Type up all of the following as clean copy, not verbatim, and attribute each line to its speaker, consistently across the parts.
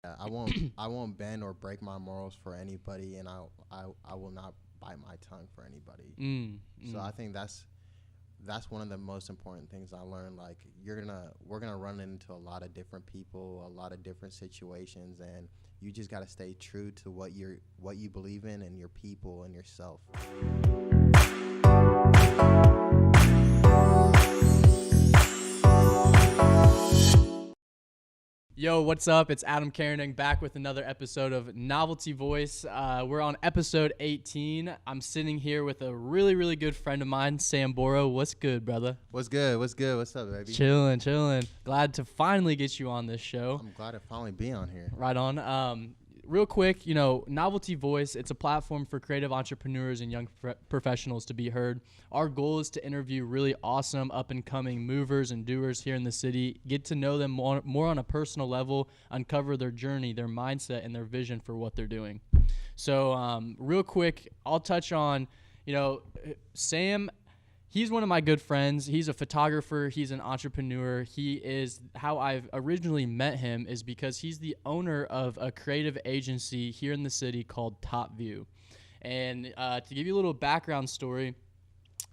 Speaker 1: Yeah, I won't bend or break my morals for anybody, and I will not bite my tongue for anybody.
Speaker 2: Mm,
Speaker 1: So I
Speaker 2: mm.
Speaker 1: think that's one of the most important things I learned. Like we're gonna run into a lot of different people, a lot of different situations, and you just gotta stay true to what you believe in and your people and yourself.
Speaker 2: Yo, what's up? It's Adam Carrington back with another episode of Novelty Voice. We're on episode 18. I'm sitting here with a really, really good friend of mine, Sam Boro. What's good, brother?
Speaker 1: What's good? What's good? What's up, baby?
Speaker 2: Chilling, chilling. Glad to finally get you on this show.
Speaker 1: I'm glad to finally be on here.
Speaker 2: Right on. Real quick, Novelty Voice, it's a platform for creative entrepreneurs and young professionals to be heard. Our goal is to interview really awesome up-and-coming movers and doers here in the city, get to know them more on a personal level, uncover their journey, their mindset, and their vision for what they're doing. So real quick, I'll touch on, Sam. He's one of my good friends. He's a photographer. He's an entrepreneur. He is how I've originally met him is because he's the owner of a creative agency here in the city called Top View. And to give you a little background story,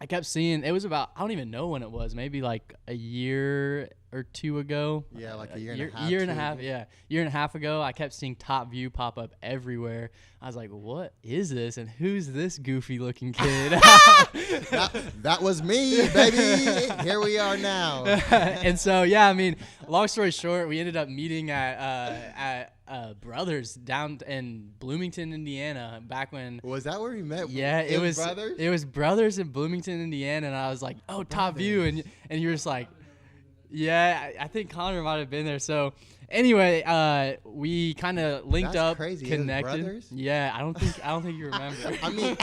Speaker 2: I kept seeing it was about I don't even know when it was, maybe like a year or two ago.
Speaker 1: Yeah, like a year and a half.
Speaker 2: Year and a half, yeah. Year and a half ago, I kept seeing Top View pop up everywhere. I was like, what is this? And who's this goofy looking kid?
Speaker 1: That was me, baby. Here we are now.
Speaker 2: And so, yeah, I mean, long story short, we ended up meeting at Brothers down in Bloomington, Indiana, back when.
Speaker 1: Was that where we met?
Speaker 2: Yeah, it was
Speaker 1: Brothers.
Speaker 2: It was Brothers in Bloomington, Indiana, and I was like, "Oh, Top View," and you were just like, "Yeah, I think Connor might have been there." So anyway, we kind of linked
Speaker 1: That's
Speaker 2: up,
Speaker 1: crazy. It was
Speaker 2: connected.
Speaker 1: Brothers?
Speaker 2: Yeah, I don't think you remember.
Speaker 1: I mean,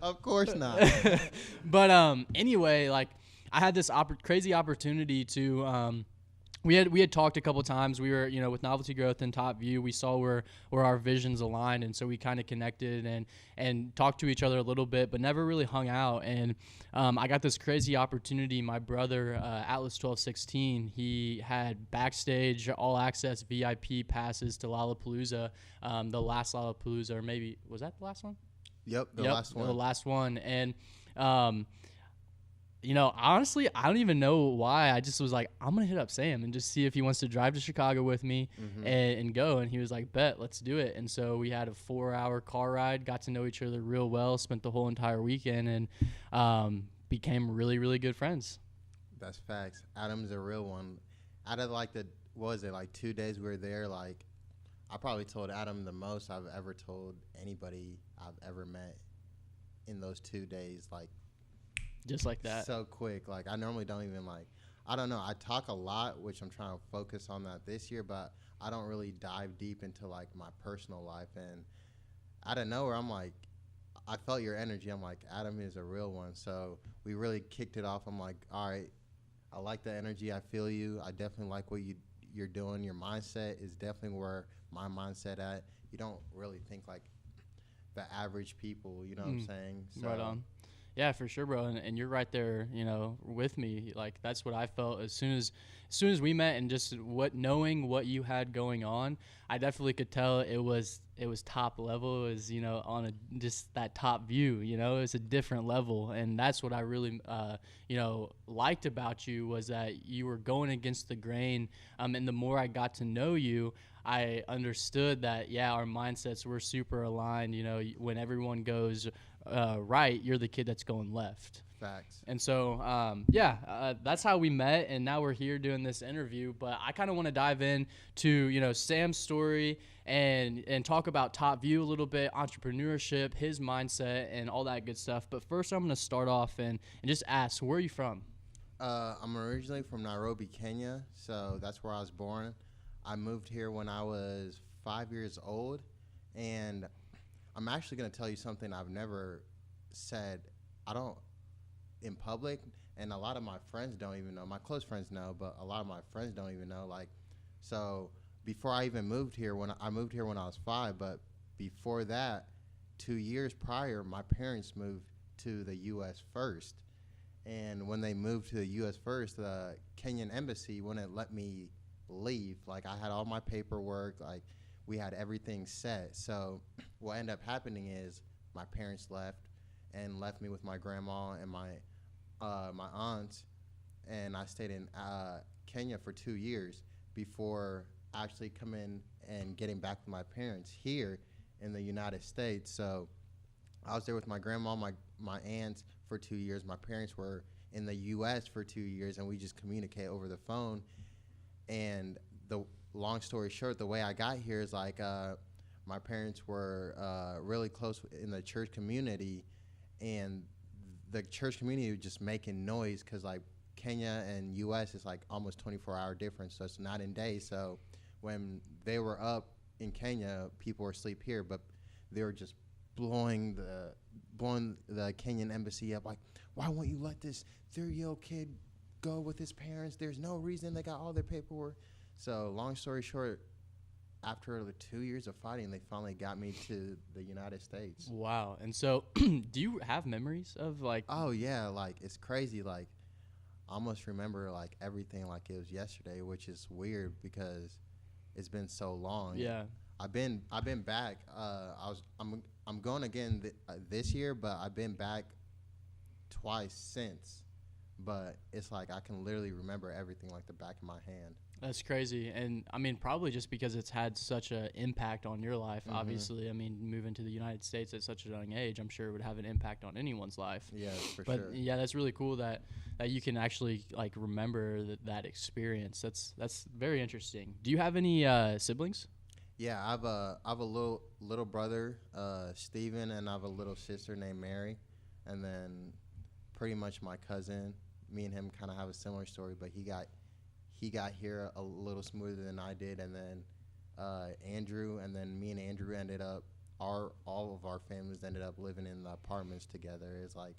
Speaker 1: of course not.
Speaker 2: But anyway, like I had this crazy opportunity to. We had talked a couple times. We were, with Novelty Growth and Top View, we saw where our visions aligned, and so we kind of connected and talked to each other a little bit, but never really hung out. And I got this crazy opportunity. My brother, Atlas 1216, he had backstage all access VIP passes to Lollapalooza, the last Lollapalooza, or maybe was that the last one?
Speaker 1: Yep, the last one.
Speaker 2: The last one, and. Honestly, I don't even know why. I just was like, I'm going to hit up Sam and just see if he wants to drive to Chicago with me and go. And he was like, bet, let's do it. And so we had a 4-hour car ride, got to know each other real well, spent the whole entire weekend, and became really, really good friends.
Speaker 1: That's facts. Adam's a real one. Out of like what was it, like 2 days we were there, like I probably told Adam the most I've ever told anybody I've ever met in those 2 days, like
Speaker 2: just like that.
Speaker 1: So quick. Like I normally don't even I don't know. I talk a lot, which I'm trying to focus on that this year, but I don't really dive deep into like my personal life. And out of nowhere, I'm like, I felt your energy. I'm like, Adam is a real one. So we really kicked it off. I'm like, all right, I like the energy. I feel you. I definitely like what you're doing. Your mindset is definitely where my mindset at. You don't really think like the average people, you know what I'm saying?
Speaker 2: So, right on. Yeah, for sure, bro. And you're right there, with me. Like that's what I felt as soon as we met, and just knowing what you had going on, I definitely could tell it was top level. It was, on just that top view, it was a different level. And that's what I really, liked about you, was that you were going against the grain. And the more I got to know you, I understood that, yeah, our mindsets were super aligned. When everyone goes right, you're the kid that's going left.
Speaker 1: Facts.
Speaker 2: And so, that's how we met, and now we're here doing this interview. But I kind of want to dive into, Sam's story and talk about Top View a little bit, entrepreneurship, his mindset, and all that good stuff. But first, I'm going to start off and just ask, where are you from?
Speaker 1: I'm originally from Nairobi, Kenya, so that's where I was born. I moved here when I was 5 years old, and I'm actually going to tell you something I've never said. In public, and a lot of my friends don't even know. My close friends know, but a lot of my friends don't even know. Like, so before I even moved here, when I moved here when I was 5, but before that, 2 years prior, my parents moved to the U.S. first. And when they moved to the U.S. first, the Kenyan embassy wouldn't let me leave. Like I had all my paperwork, like we had everything set. So what ended up happening is my parents left and left me with my grandma and my aunts, and I stayed in Kenya for 2 years before actually coming and getting back with my parents here in the United States. So I was there with my grandma, my aunts for 2 years. My parents were in the U.S. for 2 years, and we just communicate over the phone. And the long story short, the way I got here is like my parents were really close in the church community, and the church community was just making noise because like Kenya and U.S. is like almost 24-hour difference, so it's night and day. So when they were up in Kenya, people were asleep here, but they were just blowing the Kenyan embassy up, like, why won't you let this 3-year-old kid go with his parents? There's no reason. They got all their paperwork. So long story short, after the 2 years of fighting, they finally got me to the United States.
Speaker 2: Wow. And so do you have memories of like?
Speaker 1: Oh yeah, like it's crazy. Like I almost remember like everything like it was yesterday, which is weird because it's been so long.
Speaker 2: Yeah.
Speaker 1: I've been back. I'm going again this year, but I've been back twice since. But it's like I can literally remember everything like the back of my hand.
Speaker 2: That's crazy. And I mean, probably just because it's had such an impact on your life, obviously. I mean, moving to the United States at such a young age, I'm sure it would have an impact on anyone's life.
Speaker 1: Yeah, for
Speaker 2: but
Speaker 1: sure.
Speaker 2: Yeah, that's really cool that you can actually like remember that experience. That's very interesting. Do you have any siblings?
Speaker 1: Yeah, I have a little brother, Steven, and I have a little sister named Mary, and then pretty much my cousin. Me and him kind of have a similar story, but he got here a little smoother than I did, and then Andrew, and then me and Andrew ended up all of our families ended up living in the apartments together. It's like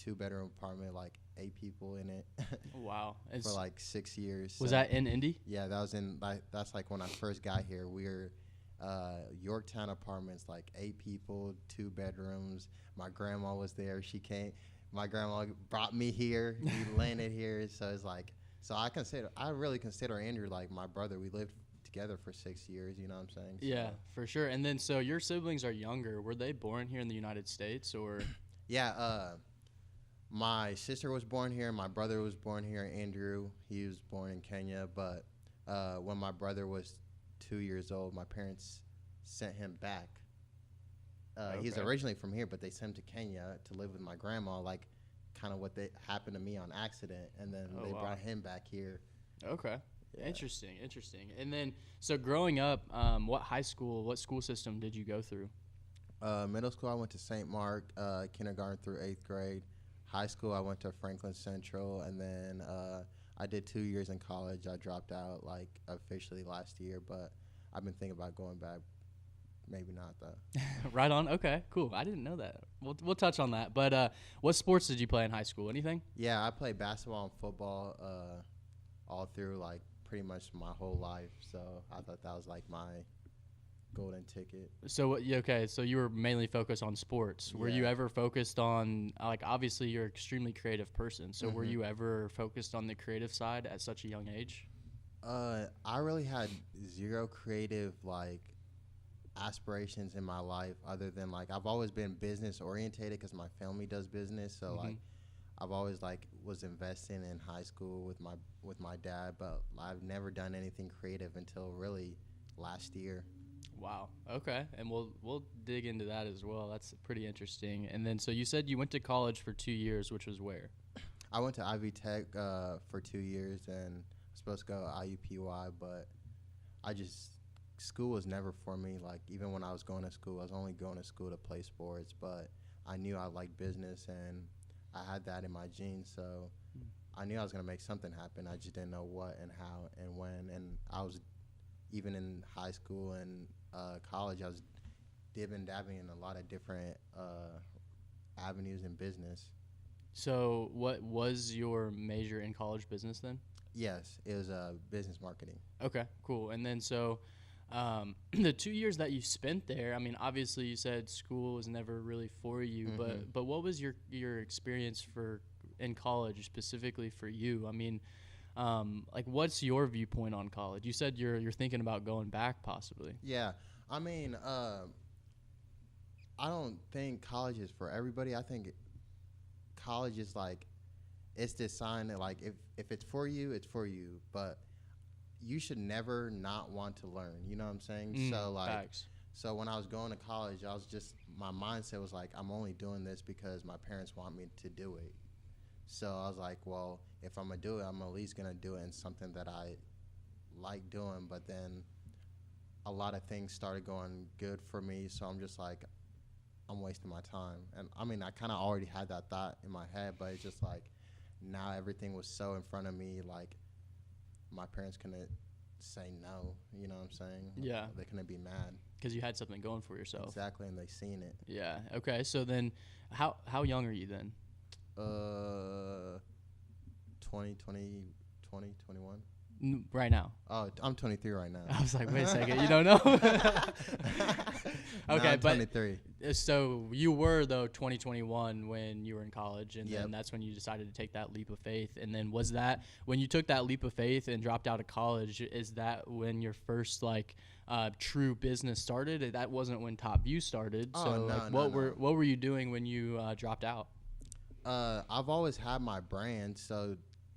Speaker 1: 2-bedroom apartment, like 8 people in it.
Speaker 2: Wow.
Speaker 1: For like 6 years.
Speaker 2: Was that in Indy?
Speaker 1: Yeah, that's like when I first got here. We were Yorktown apartments, like 8 people, 2 bedrooms. My grandma was there. She came. My grandma brought me here. We landed here. So it's like, I really consider Andrew like my brother. We lived together for 6 years. You know what I'm saying?
Speaker 2: Yeah,
Speaker 1: So,
Speaker 2: for sure. And then, so your siblings are younger. Were they born here in the United States or?
Speaker 1: Yeah. My sister was born here. My brother was born here. Andrew, he was born in Kenya. But when my brother was 2 years old, my parents sent him back. He's originally from here, but they sent him to Kenya to live with my grandma, like kind of what happened to me on accident, and then they brought him back here.
Speaker 2: Okay.
Speaker 1: Yeah.
Speaker 2: Interesting. And then, so growing up, what school system did you go through?
Speaker 1: Middle school, I went to St. Mark, kindergarten through 8th grade. High school, I went to Franklin Central, and then I did 2 years in college. I dropped out like officially last year, but I've been thinking about going back. Maybe not though.
Speaker 2: Right on. Okay, cool. I didn't know that. We'll touch on that. But what sports did you play in high school? Anything?
Speaker 1: Yeah, I played basketball and football all through like pretty much my whole life. So I thought that was like my golden ticket.
Speaker 2: So so you were mainly focused on sports. Were you ever focused on, like, obviously you're an extremely creative person. So were you ever focused on the creative side at such a young age?
Speaker 1: I really had zero creative like aspirations in my life other than like I've always been business orientated because my family does business. So like I've always like was investing in high school with my dad, but I've never done anything creative until really last year.
Speaker 2: Wow. Okay. And we'll dig into that as well. That's pretty interesting. And then, so you said you went to college for 2 years, which was where?
Speaker 1: I went to Ivy Tech for 2 years, and I was supposed to go IUPUI, but school was never for me. Like, even when I was going to school, I was only going to school to play sports, but I knew I liked business, and I had that in my genes, so I knew I was going to make something happen. I just didn't know what and how and when, and I was, even in high school and college, I was dabbing in a lot of different avenues in business.
Speaker 2: So what was your major in college, business then?
Speaker 1: Yes, it was business marketing.
Speaker 2: Okay, cool. And then, so the 2 years that you spent there, I mean, obviously you said school was never really for you, but what was your experience in college specifically for you? I mean, Like, what's your viewpoint on college? You said you're thinking about going back possibly.
Speaker 1: Yeah, I mean, I don't think college is for everybody. I think college is like, it's this sign that like if it's for you, it's for you. But you should never not want to learn. You know what I'm saying? So like,
Speaker 2: Facts.
Speaker 1: so when I was going to college, I was just, my mindset was like, I'm only doing this because my parents want me to do it. So I was like, well, if I'm gonna do it, I'm at least gonna do it in something that I like doing. But then a lot of things started going good for me, so I'm just like, I'm wasting my time. And I mean, I kind of already had that thought in my head, but it's just like, now everything was so in front of me, like my parents couldn't say no. You know what I'm saying?
Speaker 2: Yeah.
Speaker 1: They couldn't be mad.
Speaker 2: Because you had something going for yourself.
Speaker 1: Exactly, and they seen it.
Speaker 2: Yeah. Okay. So then, how young are you then?
Speaker 1: 20, 21.
Speaker 2: Right now.
Speaker 1: Oh, I'm 23 right now.
Speaker 2: I was like, wait a second, you don't know? Okay,
Speaker 1: I'm
Speaker 2: but
Speaker 1: 23.
Speaker 2: So you were though 2021 when you were in college, and
Speaker 1: Yep.
Speaker 2: then that's when you decided to take that leap of faith. And then was that when you took that leap of faith and dropped out of college? Is that when your first true business started? That wasn't when Top View started.
Speaker 1: Oh,
Speaker 2: So
Speaker 1: no,
Speaker 2: like,
Speaker 1: no,
Speaker 2: what were you doing when you dropped out?
Speaker 1: I've always had my brand, so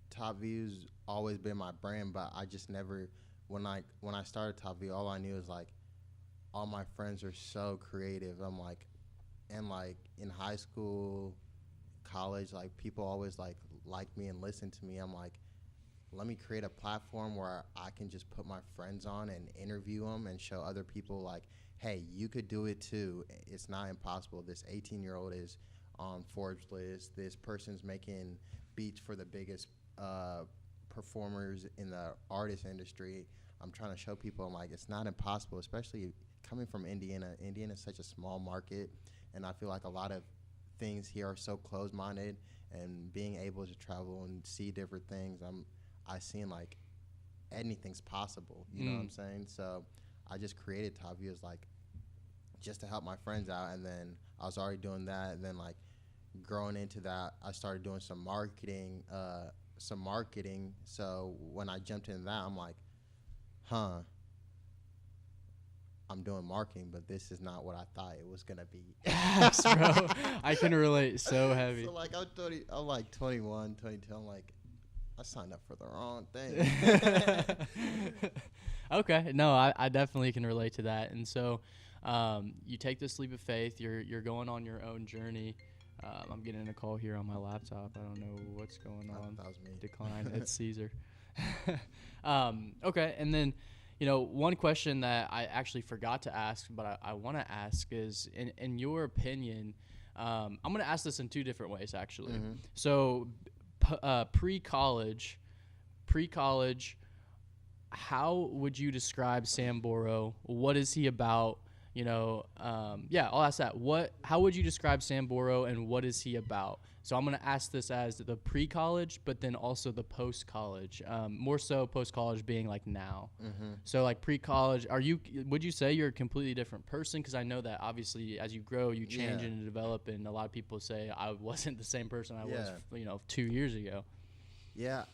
Speaker 1: Top View's always been my brand, but I just never, when I started Top View, all I knew was like, all my friends are so creative. I'm like, and like in high school, college, like people always like me and listen to me. I'm like, let me create a platform where I can just put my friends on and interview them and show other people like, hey, you could do it too. It's not impossible. This 18-year-old is on Forbes list. This person's making beats for the biggest performers in the artist industry. I'm trying to show people, I'm like, it's not impossible, especially coming from Indiana. Indiana is such a small market, and I feel like a lot of things here are so closed-minded, and being able to travel and see different things, I seen like anything's possible. You know what I'm saying? So I just created Top View as like just to help my friends out, and then I was already doing that, and then like growing into that, I started doing some marketing. So when I jumped into that, I'm like, I'm doing marketing, but this is not what I thought it was gonna be.
Speaker 2: Yes, bro. I can relate so heavy.
Speaker 1: So like I'm like 21, 22. I'm like, I signed up for the wrong thing.
Speaker 2: Okay, no, I definitely can relate to that. And so, you take this leap of faith. You're going on your own journey. I'm getting a call here on my laptop. I don't know what's going on.
Speaker 1: That was me.
Speaker 2: Decline. It's Caesar. Okay, and then, one question that I actually forgot to ask, but I want to ask is, in your opinion, I'm going to ask this in two different ways, actually.
Speaker 1: Mm-hmm.
Speaker 2: So, pre-college, how would you describe Sam Boro? What is he about? I'll ask that. How would you describe Sam Boro, and what is he about? So I'm going to ask this as the pre-college, but then also the post-college. More so post-college being like now.
Speaker 1: Mm-hmm.
Speaker 2: So like pre-college, would you say you're a completely different person? Because I know that obviously as you grow, you change and develop, and a lot of people say I wasn't the same person I was, 2 years ago.
Speaker 1: Yeah.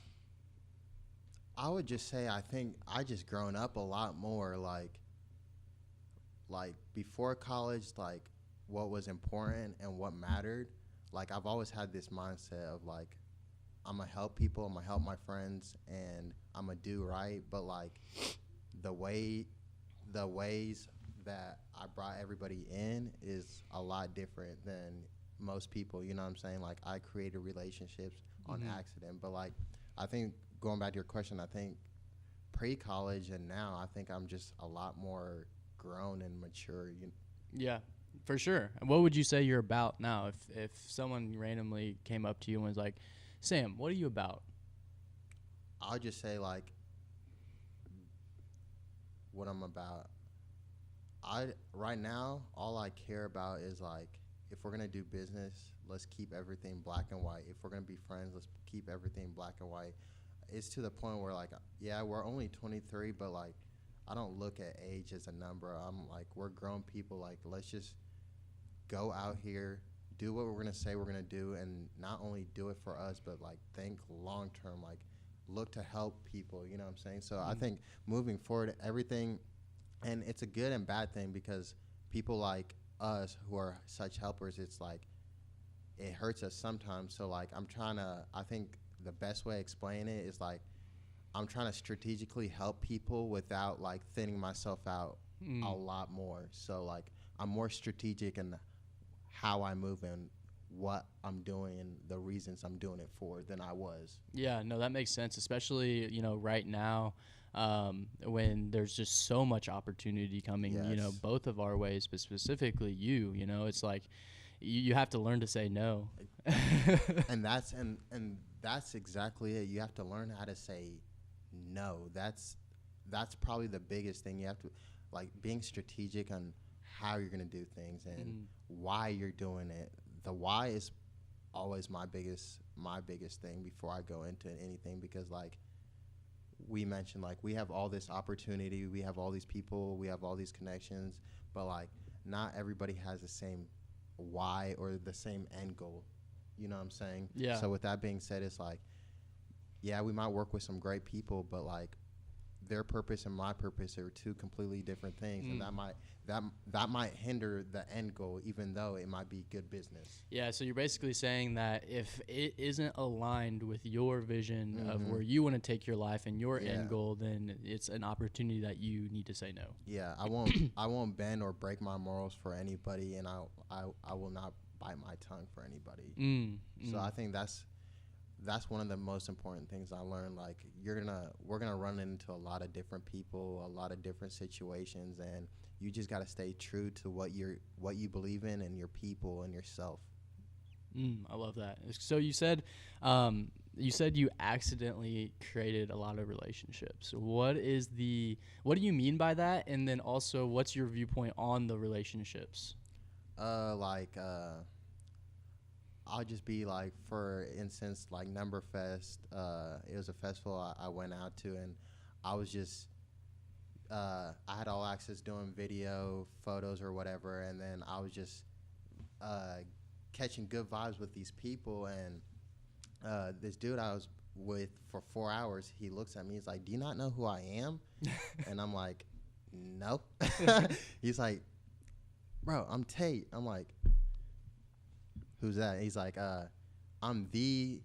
Speaker 1: I would just say I think I just grown up a lot more, like before college, like what was important and what mattered. Like I've always had this mindset of like, I'm gonna help people, I'm gonna help my friends, and I'm gonna do right. But like the ways that I brought everybody in is a lot different than most people. You know what I'm saying? Like I created relationships on accident. But like I think going back to your question, I think pre-college and now I think I'm just a lot more grown and mature.
Speaker 2: Yeah, for sure. And what would you say you're about now? If someone randomly came up to you and was like, Sam, what are you about?
Speaker 1: I'll just say like what I'm about. Right now all I care about is like, if we're gonna do business, let's keep everything black and white. If we're gonna be friends, let's keep everything black and white. It's to the point where like, yeah, we're only 23, but like I don't look at age as a number. I'm like, we're grown people. Like, let's just go out here, do what we're going to say we're going to do, and not only do it for us, but, like, think long term. Like, look to help people. You know what I'm saying? So I think moving forward, everything, and it's a good and bad thing because people like us who are such helpers, it's like it hurts us sometimes. So like I think the best way to explain it is like I'm trying to strategically help people without like thinning myself out a lot more. So like I'm more strategic in how I move and what I'm doing and the reasons I'm doing it for than I was.
Speaker 2: Yeah, no, that makes sense, especially, right now, when there's just so much opportunity coming,
Speaker 1: Yes.
Speaker 2: both of our ways, but specifically it's like you have to learn to say no.
Speaker 1: And that's exactly it. You have to learn how to say no. That's probably the biggest thing. You have to like being strategic on how you're going to do things and why you're doing it. The why is always my biggest thing before I go into anything, because like we mentioned, like we have all this opportunity, we have all these people, we have all these connections, but like not everybody has the same why or the same end goal. You know what I'm saying?
Speaker 2: Yeah.
Speaker 1: So with that being said, it's like, yeah, we might work with some great people, but like their purpose and my purpose are two completely different things, and that might hinder the end goal, even though it might be good business.
Speaker 2: Yeah, so you're basically saying that if it isn't aligned with your vision of where you want to take your life and your end goal, then it's an opportunity that you need to say no.
Speaker 1: Yeah, I won't bend or break my morals for anybody, and I will not bite my tongue for anybody. So I think that's one of the most important things I learned. Like we're gonna run into a lot of different people, a lot of different situations, and you just gotta stay true to what you believe in and your people and yourself.
Speaker 2: I love that. So you said you accidentally created a lot of relationships. What do you mean by that? And then also, what's your viewpoint on the relationships?
Speaker 1: I'll just be like, for instance, like Numberfest. It was a festival I went out to, and I was just I had all access doing video, photos, or whatever, and then I was just catching good vibes with these people. And this dude I was with for 4 hours, he looks at me, he's like, "Do you not know who I am?" And I'm like, "No." He's like, "Bro, I'm Tate." I'm like, "Who's that?" He's like, "I'm the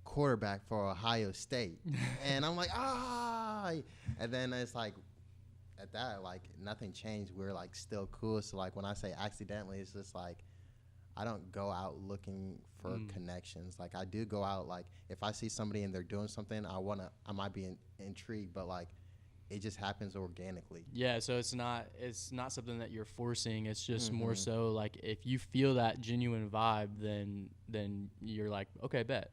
Speaker 1: quarterback for Ohio State." And I'm like, "Ah!" And then it's like, at that, like, nothing changed. We're like still cool. So like when I say accidentally, it's just like I don't go out looking for connections. Like I do go out, like if I see somebody and they're doing something, I might be intrigued, but like it just happens organically.
Speaker 2: Yeah, so it's not something that you're forcing. It's just more so like if you feel that genuine vibe, then you're like, okay, bet.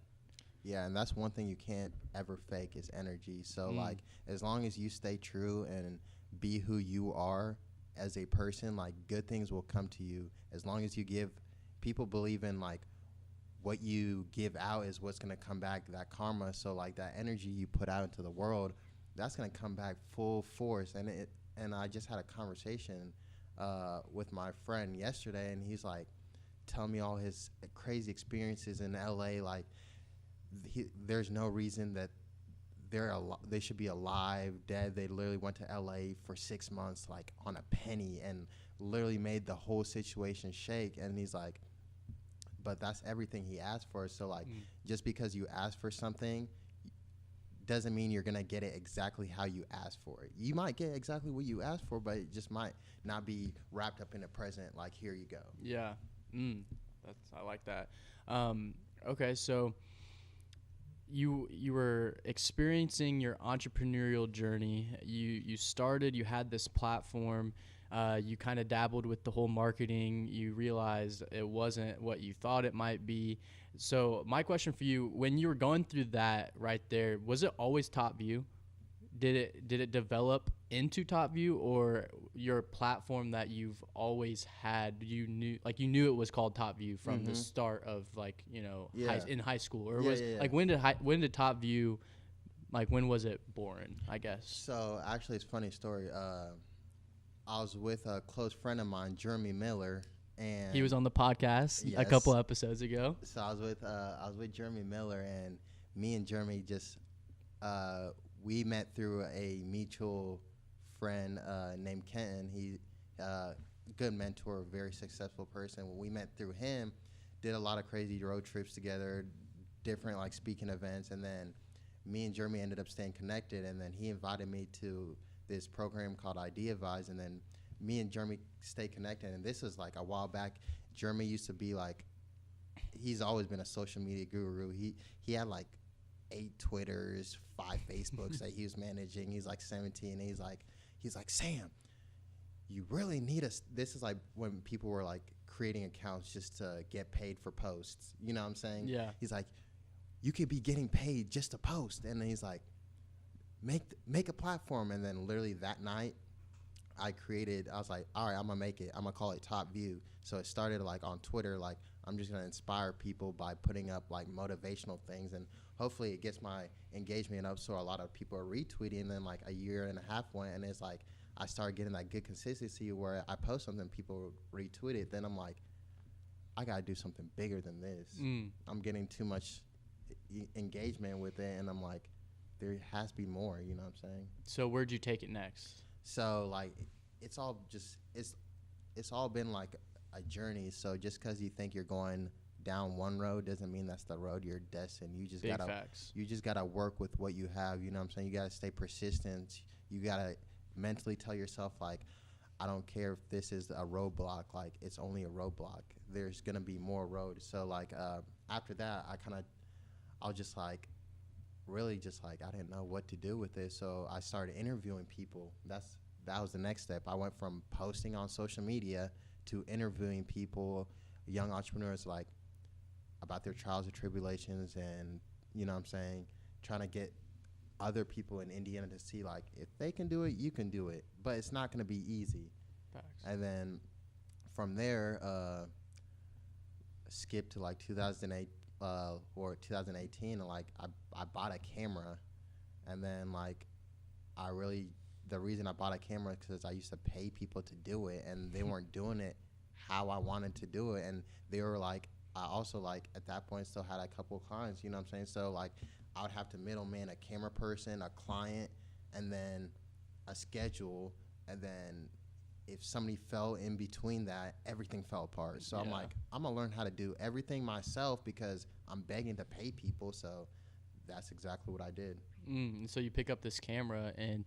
Speaker 1: Yeah, and that's one thing you can't ever fake is energy. So like as long as you stay true and be who you are as a person, like good things will come to you. As long as you give, people believe in like what you give out is what's going to come back, that karma. So like that energy you put out into the world, that's going to come back full force. And I just had a conversation with my friend yesterday, and he's like telling me all his crazy experiences in LA. Like there's no reason that they should be alive, dead. They literally went to LA for 6 months, like on a penny, and literally made the whole situation shake. And he's like, but that's everything he asked for. So like just because you ask for something doesn't mean you're going to get it exactly how you asked for it. You might get exactly what you asked for, but it just might not be wrapped up in the present, like, here you go.
Speaker 2: Yeah. I like that. Okay, so you were experiencing your entrepreneurial journey. You had this platform. You kind of dabbled with the whole marketing. You realized it wasn't what you thought it might be. So my question for you, when you were going through that right there, was it always Top View? Did it develop into Top View, or your platform that you've always had, you knew it was called Top View from the start of in high school, or like when did Top View, like when was it born, I guess?
Speaker 1: So actually it's a funny story. I was with a close friend of mine, Jeremy Miller, and
Speaker 2: he was on the podcast a couple episodes ago.
Speaker 1: So I was with Jeremy Miller, and me and Jeremy just uh, we met through a mutual friend named Kenton. He good mentor, very successful person. When we met through him, did a lot of crazy road trips together, different like speaking events, and then me and Jeremy ended up staying connected. And then he invited me to this program called Idea Advise, and then me and Jeremy stay connected. And this was like a while back. Jeremy used to be like, he's always been a social media guru. He had like 8 Twitters, 5 Facebooks that he was managing. He's like 17. And he's like, Sam, you really need us. This is like when people were like creating accounts just to get paid for posts. You know what I'm saying?
Speaker 2: Yeah.
Speaker 1: He's like, you could be getting paid just to post. And then he's like, make a platform. And then literally that night, I was like, all right, I'm gonna make it. I'm gonna call it Top View. So it started like on Twitter, like I'm just gonna inspire people by putting up like motivational things, and hopefully it gets my engagement up so a lot of people are retweeting. And then like a year and a half went, and it's like I started getting that good consistency where I post something, people retweet it. Then I'm like, I gotta do something bigger than this. I'm getting too much engagement with it, and I'm like, there has to be more. You know what I'm saying?
Speaker 2: So where'd you take it next?
Speaker 1: So like, it's all been like a journey. So just because you think you're going down one road doesn't mean that's the road you're destined. You just
Speaker 2: Big
Speaker 1: gotta
Speaker 2: facts.
Speaker 1: You just gotta work with what you have. You know what I'm saying? You gotta stay persistent. You gotta mentally tell yourself like, I don't care if this is a roadblock. Like it's only a roadblock. There's gonna be more roads. So like after that, I was just like, really just like I didn't know what to do with it. So I started interviewing people. That was the next step. I went from posting on social media to interviewing people, young entrepreneurs, like about their trials and tribulations, and you know what I'm saying, trying to get other people in Indiana to see like if they can do it, you can do it, but it's not going to be easy.
Speaker 2: Facts.
Speaker 1: And then from there, skip to like 2008 or 2018, and like I bought a camera, and then like the reason I bought a camera because I used to pay people to do it, and they weren't doing it how I wanted to do it. And they were like, I also like at that point still had a couple of clients, you know what I'm saying? So like I would have to middleman a camera person, a client, and then a schedule. And then if somebody fell in between that, everything fell apart. So I'm like, I'm gonna learn how to do everything myself because I'm begging to pay people. So that's exactly what I did.
Speaker 2: So you pick up this camera, and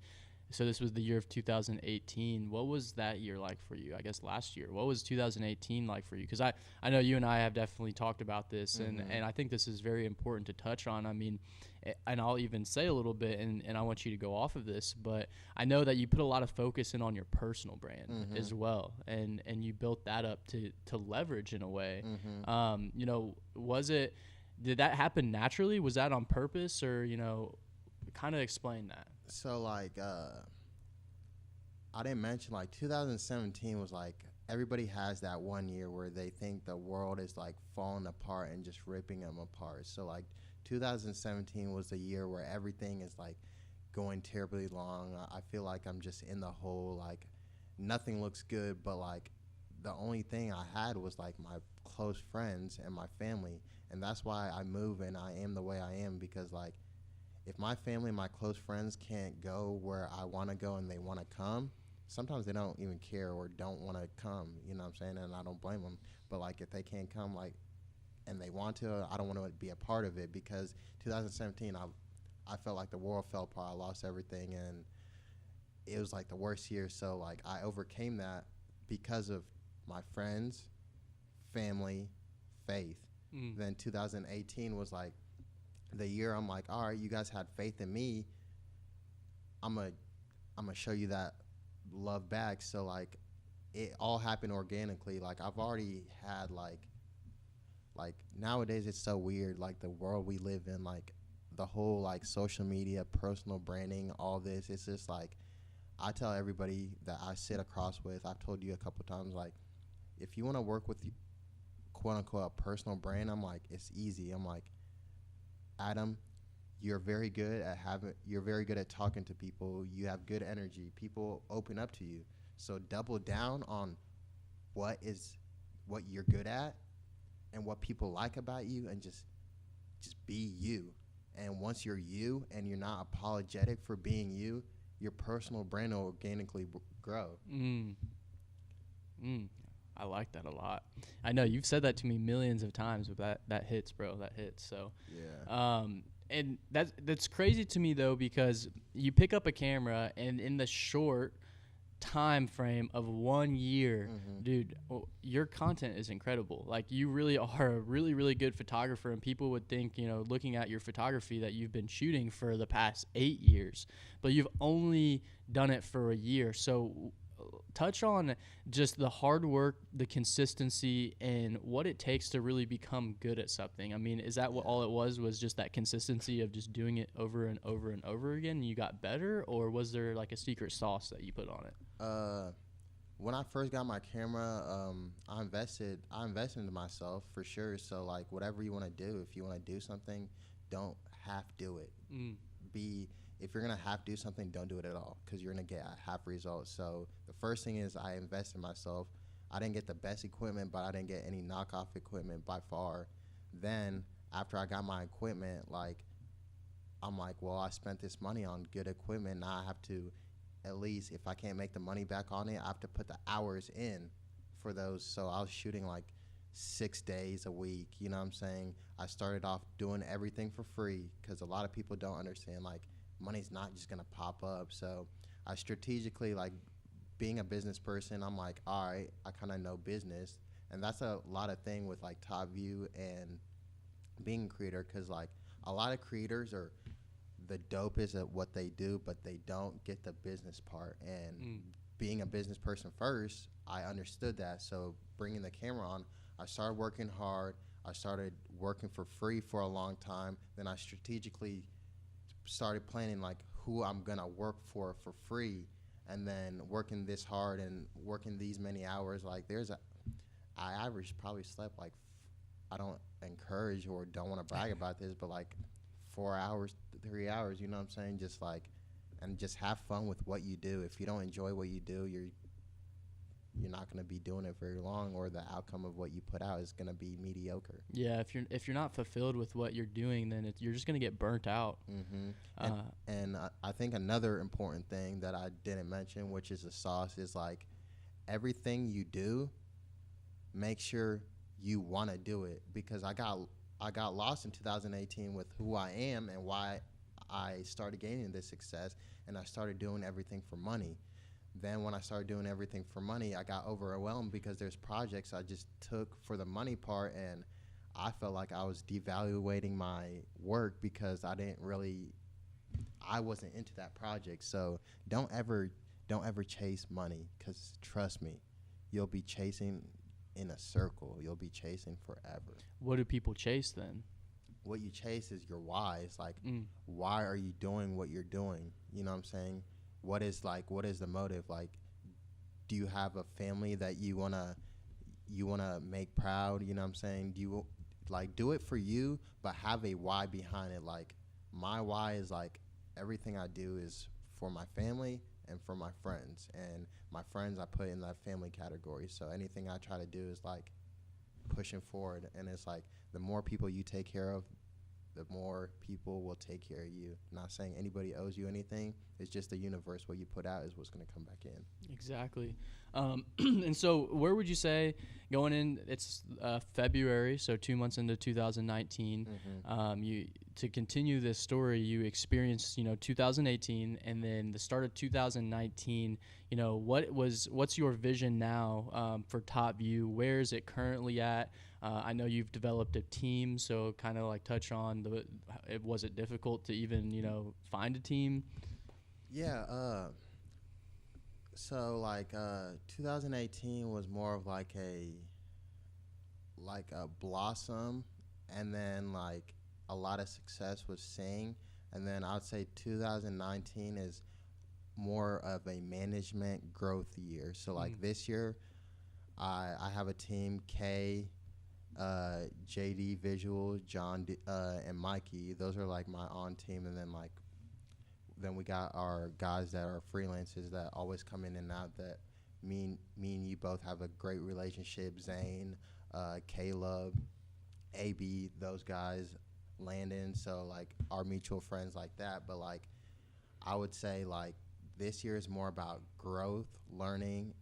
Speaker 2: so this was the year of 2018. What was that year like for you? I guess last year. What was 2018 like for you? Because I know you and I have definitely talked about this, and I think this is very important to touch on. I mean, and I'll even say a little bit, and I want you to go off of this, but I know that you put a lot of focus in on your personal brand as well, and you built that up to leverage in a way. You know, did that happen naturally? Was that on purpose, or, you know, kind of explain that?
Speaker 1: So like I didn't mention like 2017 was like everybody has that one year where they think the world is like falling apart and just ripping them apart. So like 2017 was the year where everything is like going terribly long. I feel like I'm just in the hole, like nothing looks good, but like the only thing I had was like my close friends and my family. And that's why I move and I am the way I am, because like if my family and my close friends can't go where I want to go and they want to come, sometimes they don't even care or don't want to come, you know what I'm saying? And I don't blame them. But like if they can't come, like, and they want to, I don't want to be a part of it, because 2017, I felt like the world fell apart. I lost everything, and it was like the worst year. So like I overcame that because of my friends, family, faith. Then 2018 was like the year I'm like, all right, you guys had faith in me. I'm gonna show you that love back. So like it all happened organically. Like I've already had like nowadays it's so weird, like the world we live in, like the whole like social media, personal branding, all this. It's just like I tell everybody that I sit across with, I've told you a couple times, like if you want to work with quote unquote a personal brand, I'm like, it's easy. I'm like, Adam, you're very good at talking to people. You have good energy. People open up to you. So double down on what you're good at and what people like about you, and just be you. And once you're you and you're not apologetic for being you, your personal brand will organically grow.
Speaker 2: Mm. Mm. I like that a lot. I know you've said that to me millions of times, but that hits, bro. That hits. So,
Speaker 1: Yeah.
Speaker 2: and that's crazy to me though, because you pick up a camera and in the short time frame of 1 year, dude, your content is incredible. Like, you really are a really, really good photographer, and people would think, looking at your photography, that you've been shooting for the past 8 years, but you've only done it for a year. So touch on just the hard work, the consistency, and what it takes to really become good at something. I mean, is that what all it was just that consistency of just doing it over and over and over again, and you got better, or was there like a secret sauce that you put on it?
Speaker 1: When I first got my camera, I invested into myself for sure. So like, whatever you want to do, if you want to do something, don't half do it. If you're gonna half do something, don't do it at all, because you're gonna get a half result. So the first thing is I invest in myself. I didn't get the best equipment, but I didn't get any knockoff equipment by far. Then after I got my equipment, like, I'm like, well, I spent this money on good equipment. Now I have to, at least, if I can't make the money back on it, I have to put the hours in for those. So I was shooting like 6 days a week. You know what I'm saying? I started off doing everything for free, because a lot of people don't understand, like, money's not just gonna pop up. So I strategically, like, being a business person, I'm like, all right, I kind of know business. And that's a lot of thing with like Top View and being a creator, because like a lot of creators are the dopest at what they do, but they don't get the business part. And being a business person first, I understood that. So bringing the camera on, I started working hard. I started working for free for a long time. Then I strategically started planning like who I'm gonna work for free, and then working this hard and working these many hours. Like, I average probably slept like, I don't encourage or don't want to brag about this, but like 4 hours, 3 hours, you know what I'm saying? Just like, and just have fun with what you do. If you don't enjoy what you do, you're not going to be doing it very long, or the outcome of what you put out is going to be mediocre.
Speaker 2: Yeah, if you're not fulfilled with what you're doing, then you're just going to get burnt out.
Speaker 1: And I think another important thing that I didn't mention, which is the sauce, is like, everything you do, make sure you want to do it. Because I got lost in 2018 with who I am and why I started gaining this success, and I started doing everything for money. Then when I started doing everything for money, I got overwhelmed, because there's projects I just took for the money part, and I felt like I was devaluating my work because I wasn't into that project. So don't ever chase money, because trust me, you'll be chasing in a circle. You'll be chasing forever.
Speaker 2: What do people chase then?
Speaker 1: What you chase is your why. It's like, why are you doing what you're doing? You know what I'm saying? What is the motive? Like, do you have a family that you wanna make proud? You know what I'm saying? Do you like do it for you, but have a why behind it? Like, my why is like, everything I do is for my family and for my friends, and my friends I put in that family category. So anything I try to do is like pushing forward, and it's like, the more people you take care of, the more people will take care of you. Not saying anybody owes you anything. It's just the universe. What you put out is what's going to come back in.
Speaker 2: Exactly. And so where would you say, going in, it's February, so 2 months into 2019, you to continue this story, you experienced, 2018, and then the start of 2019, what's your vision now for Top View? Where is it currently at? I know you've developed a team, so kind of like touch on was it difficult to even, find a team?
Speaker 1: Yeah. So like 2018 was more of like a blossom, and then like a lot of success was seeing, and then I'd say 2019 is more of a management growth year. So like this year, I have a team: K, JD Visual, John, and Mikey. Those are like my on team, and then we got our guys that are freelancers that always come in and out, that me and you both have a great relationship. Zane, Caleb, AB, those guys. Landon, so like our mutual friends like that. But like I would say like this year is more about growth, learning,